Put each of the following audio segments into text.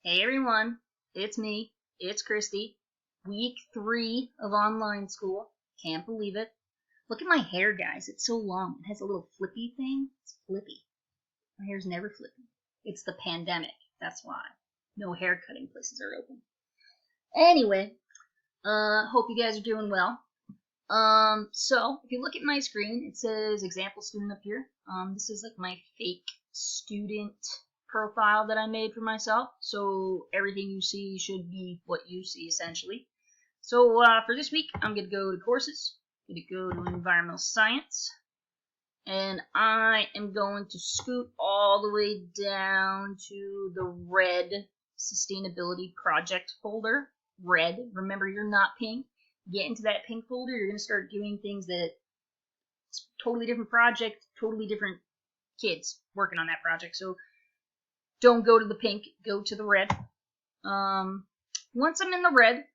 Hey everyone, it's me, it's Christy. Week 3 of online school. Can't believe it. Look at my hair, guys. It's so long. It has a little flippy thing. It's flippy. My hair's never flippy. It's the pandemic. That's why. No hair cutting places are open. Anyway, hope you guys are doing well. So if you look at my screen, it says example student up here. This is like my fake student profile that I made for myself. So everything you see should be what you see essentially. So for this week, I'm going to go to courses. I'm going to go to environmental science. And I am going to scoot all the way down to the red sustainability project folder. Red. Remember, you're not pink. Get into that pink folder, you're going to start doing things that it's totally different project, totally different kids working on that project. So don't go to the pink, go to the red. Once I'm in the red,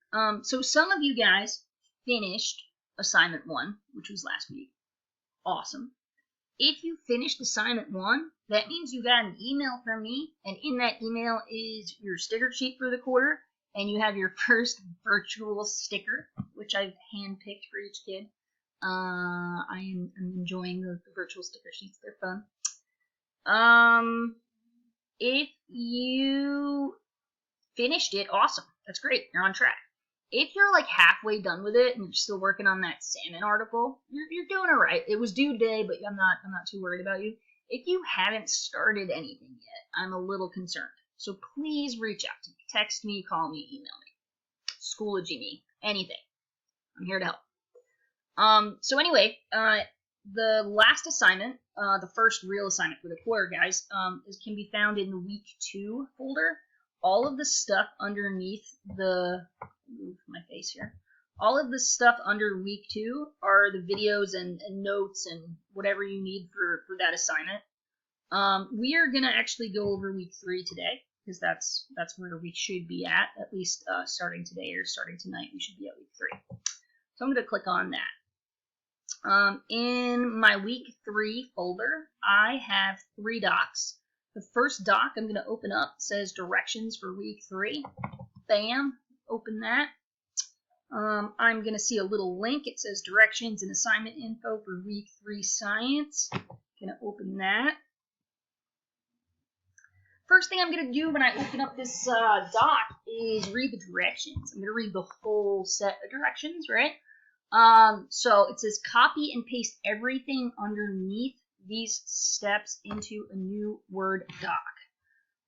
so some of you guys finished assignment 1, which was last week. Awesome. If you finished assignment 1, that means you got an email from me, and in that email is your sticker sheet for the quarter, and you have your first virtual sticker, which I've handpicked for each kid. I'm enjoying the virtual sticker sheets. They're fun. If you finished it, awesome. That's great. You're on track. If you're like halfway done with it and you're still working on that salmon article, you're doing all right. It was due today, but I'm not too worried about you. If you haven't started anything yet, I'm a little concerned. So please reach out to me. Text me, call me, email me. Schoology me. Anything. I'm here to help. So anyway, the last assignment, the first real assignment for the quarter, guys, can be found in the week 2 folder. All of the stuff underneath the, move my face here. All of the stuff under week 2 are the videos and notes and whatever you need for that assignment. We are gonna actually go over week 3 today because that's where we should be at least starting today or starting tonight. We should be at week 3. So I'm gonna click on that. In my week 3 folder, I have 3 docs. The first doc I'm going to open up says directions for week 3. Bam, open that. I'm going to see a little link. It says directions and assignment info for week 3 science. Going to open that. First thing I'm going to do when I open up this doc is read the directions. I'm going to read the whole set of directions, right? So it says copy and paste everything underneath these steps into a new Word doc.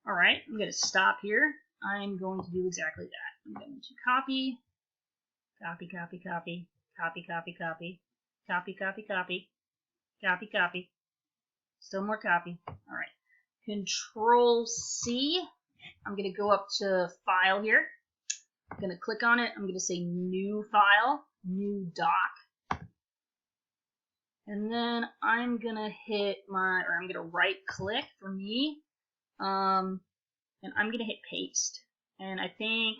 All right, I'm going to stop here. I'm going to do exactly that. I'm going to copy, copy, copy, copy, copy, copy, copy, copy, copy, copy, copy, copy. Still more copy. All right. Control C. I'm going to go up to File here. I'm going to click on it. I'm going to say New File, New Doc. And then I'm going to I'm going to right click for me. And I'm going to hit Paste. And I think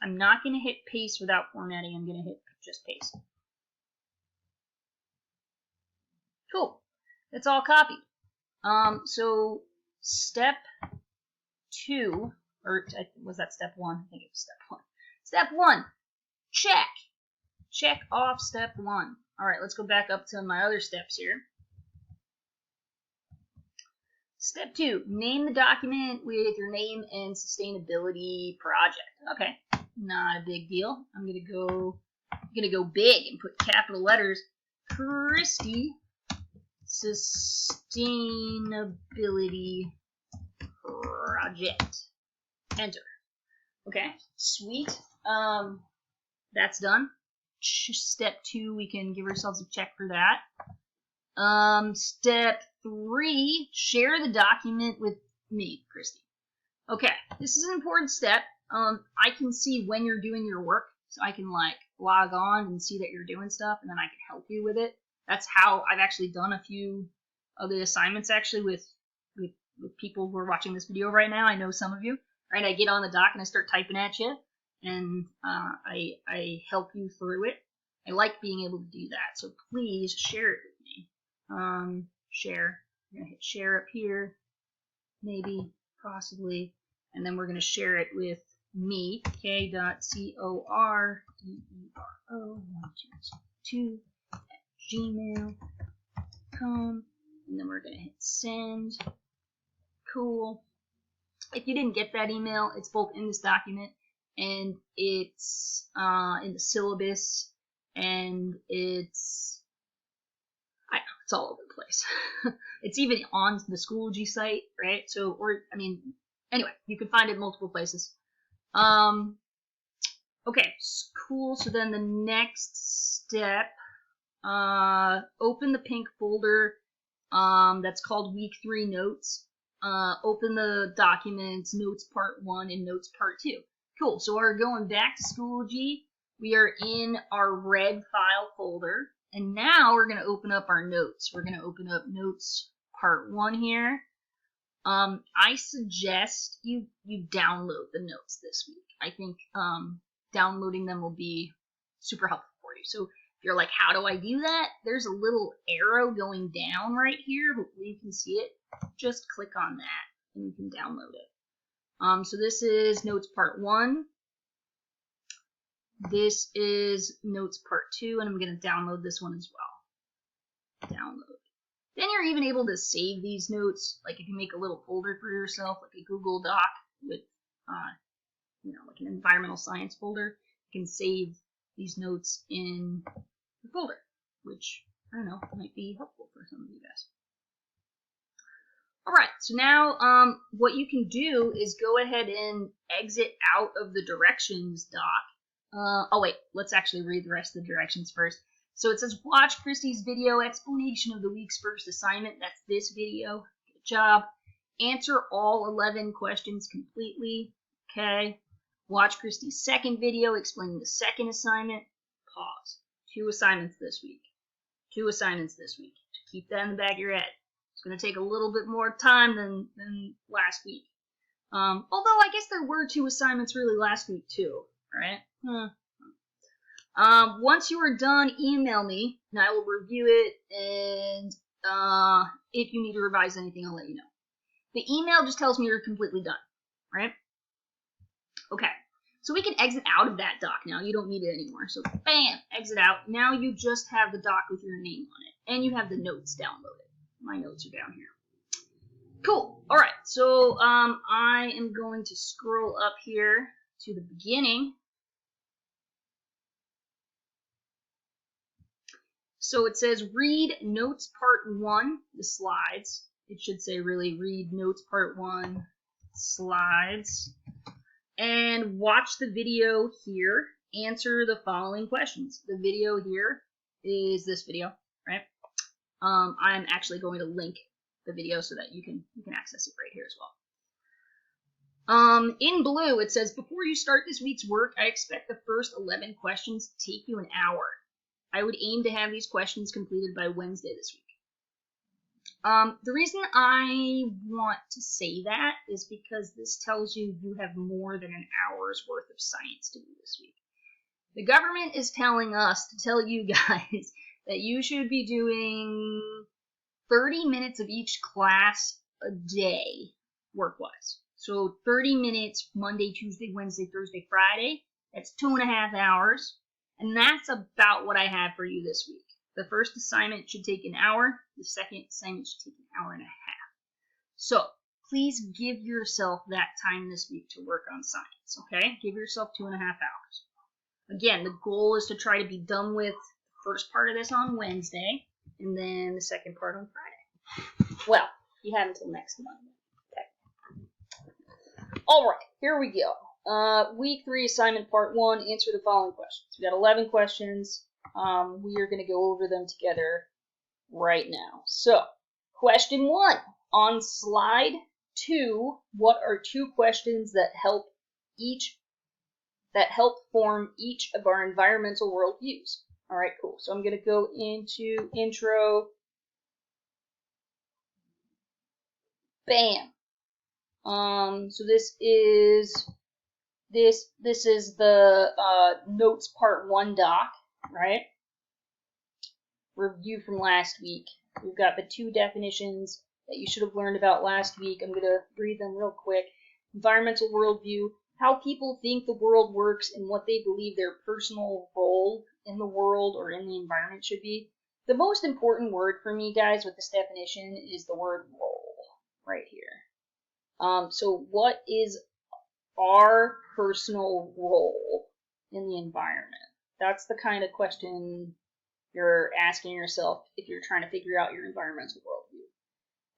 I'm not going to hit Paste without formatting. I'm going to hit just Paste. Cool. That's all copied. So step 2, or was that step 1? I think it was step 1. Step 1, check. Check off step 1. All right, let's go back up to my other steps here. Step 2, name the document with your name and sustainability project. Okay, not a big deal. I'm gonna go big and put capital letters, Christy Sustainability Project. Enter. Okay, sweet. That's done. Step 2, we can give ourselves a check for that. Step 3, share the document with me, Christy. Okay, this is an important step. I can see when you're doing your work, so I can like log on and see that you're doing stuff, and then I can help you with it. That's how I've actually done a few of the assignments actually with people who are watching this video right now. I know some of you, right? I get on the doc and I start typing at you, and I help you through it. I like being able to do that, so please share it with me. Share. I'm gonna hit share up here, maybe, possibly. and then we're going to share it with me, k.coro122@gmail.com, and then we're going to hit send. Cool. If you didn't get that email, it's both in this document and it's in the syllabus, and it's all over the place. It's even on the Schoology site, right? So, anyway, you can find it in multiple places. Okay, cool. So then the next step, open the pink folder that's called Week 3 Notes. Open the documents, Notes Part 1 and Notes Part 2. Cool, so we're going back to Schoology. We are in our red file folder, and now we're going to open up our notes. We're going to open up Notes Part 1 here. I suggest you download the notes this week. I think downloading them will be super helpful for you. So if you're like, how do I do that? There's a little arrow going down right here. Hopefully you can see it. Just click on that and you can download it. So this is Notes Part 1. This is Notes Part 2, and I'm going to download this one as well. Download. Then you're even able to save these notes. Like if you make a little folder for yourself, like a Google Doc with, like an environmental science folder, you can save these notes in the folder, which, I don't know, might be helpful for some of you guys. Alright, so now what you can do is go ahead and exit out of the directions doc. Oh wait, let's actually read the rest of the directions first. So it says, watch Christy's video explanation of the week's first assignment. That's this video. Good job. Answer all 11 questions completely. Okay. Watch Christy's second video explaining the second assignment. Pause. 2 assignments this week. 2 assignments this week. Keep that in the back of your head. It's going to take a little bit more time than last week. Although I guess there were 2 assignments really last week too, right? Once you are done, email me and I will review it, and if you need to revise anything, I'll let you know. The email just tells me you're completely done, right? Okay, so we can exit out of that doc now. You don't need it anymore. So bam, exit out. Now you just have the doc with your name on it, and you have the notes downloaded. My notes are down here. Cool. All right, so I am going to scroll up here to the beginning. So it says read Notes Part 1, the slides. It should say really read Notes Part 1, slides. And watch the video here. Answer the following questions. The video here is this video, right? I'm actually going to link the video so that you can access it right here as well. In blue, it says, before you start this week's work, I expect the first 11 questions to take you an hour. I would aim to have these questions completed by Wednesday this week. The reason I want to say that is because this tells you you have more than an hour's worth of science to do this week. The government is telling us to tell you guys that you should be doing 30 minutes of each class a day, work-wise. So 30 minutes Monday, Tuesday, Wednesday, Thursday, Friday. That's 2.5 hours. And that's about what I have for you this week. The first assignment should take an hour. The second assignment should take an hour and a half. So please give yourself that time this week to work on science, okay? Give yourself 2.5 hours. Again, the goal is to try to be done with the first part of this on Wednesday, and then the second part on Friday. Well, you have until next Monday. Okay. All right, here we go. Week 3 assignment part 1, answer the following questions. We got 11 questions. We are going to go over them together right now. So, question 1. On slide 2, what are 2 questions that help form each of our environmental worldviews? All right, cool. So I'm going to go into intro. Bam. So this is the notes part 1 doc, right? Review from last week. We've got the 2 definitions that you should have learned about last week. I'm going to read them real quick. environmental worldview, how people think the world works and what they believe their personal role in the world or in the environment should be. The most important word for me, guys, with this definition is the word role right here. So what is our personal role in the environment? That's the kind of question you're asking yourself if you're trying to figure out your environmental worldview.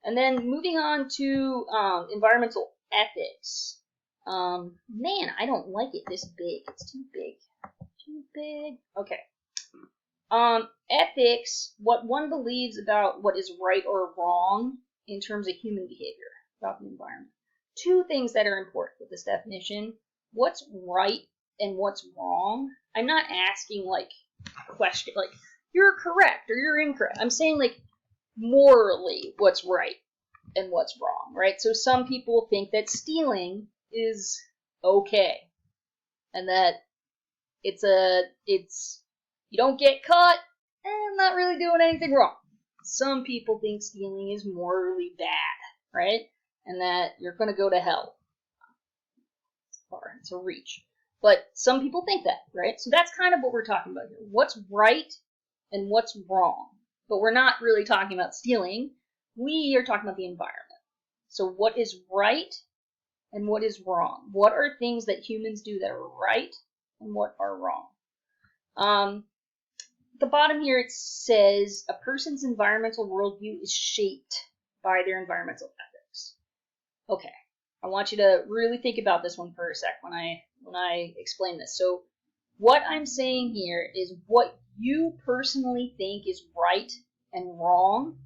And then moving on to environmental ethics. Man, I don't like it this big. It's too big. Too big. Okay. Ethics, what one believes about what is right or wrong in terms of human behavior about the environment. Two things that are important with this definition. What's right and what's wrong? I'm not asking like question like you're correct or you're incorrect. I'm saying like morally what's right and what's wrong, right? So some people think that stealing is okay and that it's you don't get caught and I'm not really doing anything wrong. Some people think stealing is morally bad, right? And that you're going to go to hell. It's a reach. But some people think that, right? So that's kind of what we're talking about here. What's right and what's wrong. But we're not really talking about stealing. We are talking about the environment. So what is right and what is wrong? What are things that humans do that are right and what are wrong? At the bottom here it says a person's environmental worldview is shaped by their environmental ethics. Okay, I want you to really think about this one for a sec when I explain this. So what I'm saying here is what you personally think is right and wrong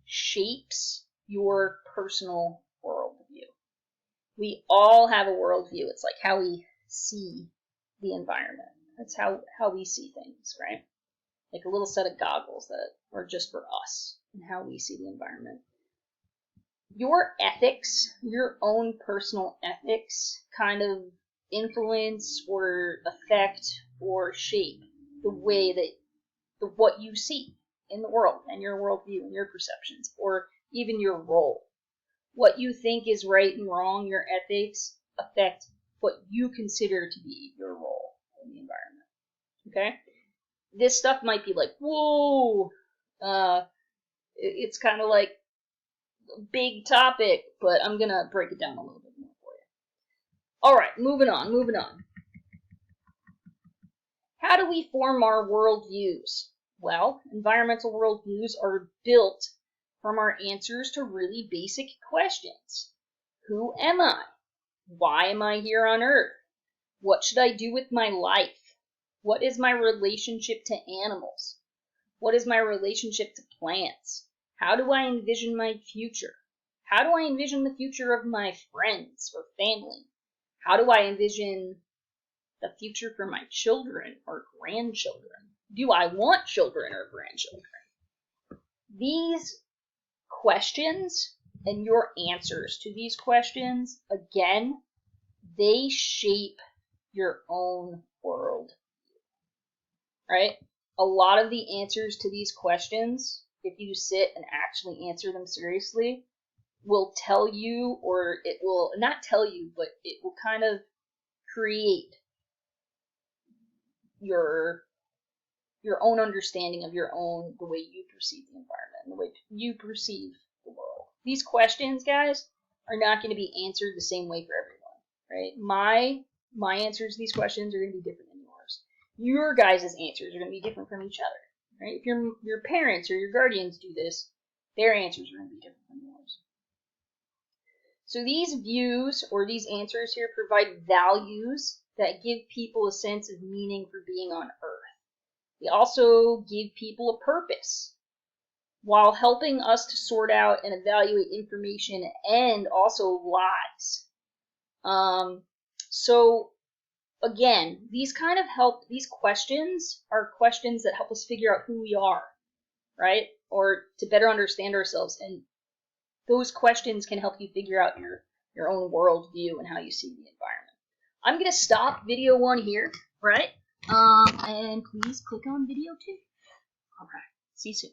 shapes your personal worldview. We all have a worldview. It's like how we see the environment. That's how we see things, right? Like a little set of goggles that are just for us and how we see the environment. Your ethics, your own personal ethics, kind of influence or affect or shape the way that what you see in the world and your worldview and your perceptions, or even your role. What you think is right and wrong, your ethics, affect what you consider to be your role in the environment. Okay? This stuff might be like, whoa, it's kind of like a big topic, but I'm going to break it down a little bit more for you. All right, moving on. How do we form our worldviews? Well, environmental worldviews are built from our answers to really basic questions. Who am I? Why am I here on Earth? What should I do with my life? What is my relationship to animals? What is my relationship to plants? How do I envision my future? How do I envision the future of my friends or family? How do I envision the future for my children or grandchildren? Do I want children or grandchildren? These questions and your answers to these questions, again, they shape your own world. Right? A lot of the answers to these questions, if you sit and actually answer them seriously, will tell you, or it will not tell you, but it will kind of create your own understanding of the way you perceive the environment, and the way you perceive the world. These questions, guys, are not going to be answered the same way for everyone, right? My answers to these questions are going to be different than yours. Your guys' answers are going to be different from each other, right? If your parents or your guardians do this, their answers are going to be different from yours. So these views or these answers here provide values that give people a sense of meaning for being on Earth. They also give people a purpose while helping us to sort out and evaluate information and also lies. So again, these questions are questions that help us figure out who we are, right? Or to better understand ourselves. And those questions can help you figure out your own worldview and how you see the environment. I'm going to stop video 1 here, right? And please click on video 2. All right. See you soon.